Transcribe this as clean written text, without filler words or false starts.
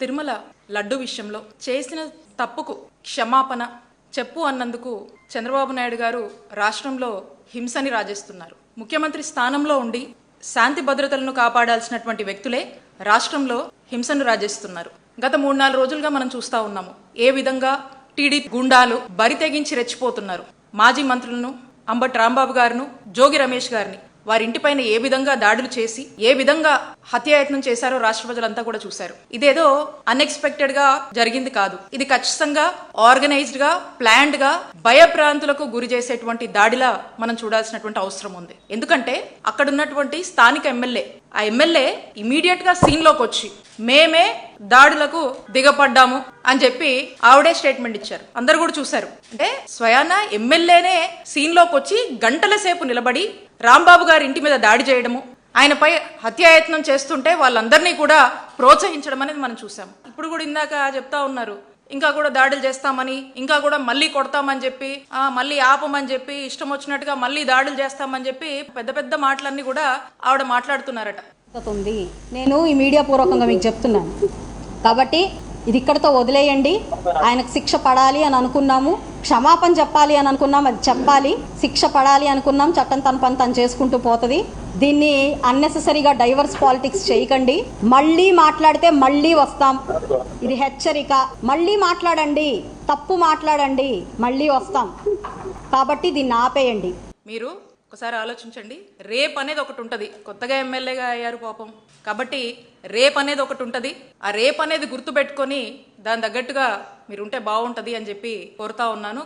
తిరుమల లడ్డు విషయంలో చేసిన తప్పుకు క్షమాపణ చెప్పు అన్నందుకు చంద్రబాబు నాయుడు గారు రాష్ట్రంలో హింసని రాజేస్తున్నారు. ముఖ్యమంత్రి స్థానంలో ఉండి శాంతి భద్రతలను కాపాడాల్సినటువంటి వ్యక్తులే రాష్ట్రంలో హింసను రాజేస్తున్నారు. గత 3-4 రోజులుగా మనం చూస్తూ ఉన్నాము ఏ విధంగా టీడీపీ గుండాలు బరి తెగించి రెచ్చిపోతున్నారు. మాజీ మంత్రులను అంబటి రాంబాబు గారును, జోగి రమేష్ గారిని వారి ఇంటిపైన ఏ విధంగా దాడులు చేసి ఏ విధంగా హత్యాయత్నం చేశారో రాష్ట్ర ప్రజలంతా కూడా చూశారు. ఇదేదో అన్ఎక్స్పెక్టెడ్ గా జరిగింది కాదు. ఇది ఖచ్చితంగా ఆర్గనైజ్డ్ గా, ప్లాన్డ్ గా, భయభ్రాంతులకు గురి చేసేటువంటి దాడిలా మనం చూడాల్సినటువంటి అవసరం ఉంది. ఎందుకంటే అక్కడ ఉన్నటువంటి స్థానిక ఎమ్మెల్యే, ఆ ఎమ్మెల్యే ఇమీడియట్ గా సీన్ లోకి వచ్చి మేమే దాడులకు దిగపడ్డాము అని చెప్పి ఆవిడే స్టేట్మెంట్ ఇచ్చారు. అందరు కూడా చూశారు. అంటే స్వయాన ఎమ్మెల్యేనే సీన్ లోకి వచ్చి గంటల సేపు నిలబడి రాంబాబు గారి ఇంటి మీద దాడి చేయడము, ఆయనపై హత్యాయత్నం చేస్తుంటే వాళ్ళందరినీ కూడా ప్రోత్సహించడం అనేది మనం చూసాం. ఇప్పుడు కూడా ఇందాక చెప్తా ఉన్నారు ఇంకా కూడా దాడులు చేస్తామని, ఇంకా కూడా మళ్ళీ కొడతామని చెప్పి, మళ్ళీ ఆపమని చెప్పి, ఇష్టం వచ్చినట్టుగా మళ్ళీ దాడులు చేస్తామని చెప్పి పెద్ద పెద్ద మాటలన్నీ కూడా ఆవిడ మాట్లాడుతున్నారట. నేను ఈ మీడియా పూర్వకంగా మీకు చెప్తున్నాను కాబట్టి ఇది ఇక్కడతో వదిలేయండి. ఆయనకు శిక్ష పడాలి అని అనుకున్నాము, క్షమాపణ చెప్పాలి అని అనుకున్నాం, అది చెప్పాలి. శిక్ష పడాలి అనుకున్నాం, చట్టం తన పని తను చేసుకుంటూ పోతుంది. దీన్ని అన్నెసెసరీగా డైవర్స్ పాలిటిక్స్ చేయకండి. మళ్ళీ మాట్లాడితే మళ్ళీ వస్తాం, ఇది హెచ్చరిక. మళ్ళీ మాట్లాడండి, తప్పు మాట్లాడండి, మళ్ళీ వస్తాం. కాబట్టి దీన్ని ఆపేయండి. మీరు ఒకసారి ఆలోచించండి. రేప్ అనేది ఒకటి ఉంటుంది. కొత్తగా ఎమ్మెల్యేగా అయ్యారు పాపం, కాబట్టి రేప్ అనేది ఒకటి ఉంటుంది. ఆ రేప్ అనేది గుర్తుపెట్టుకొని దాని తగ్గట్టుగా మీరుంటే బాగుంటుంది అని చెప్పి కోరుతా ఉన్నాను.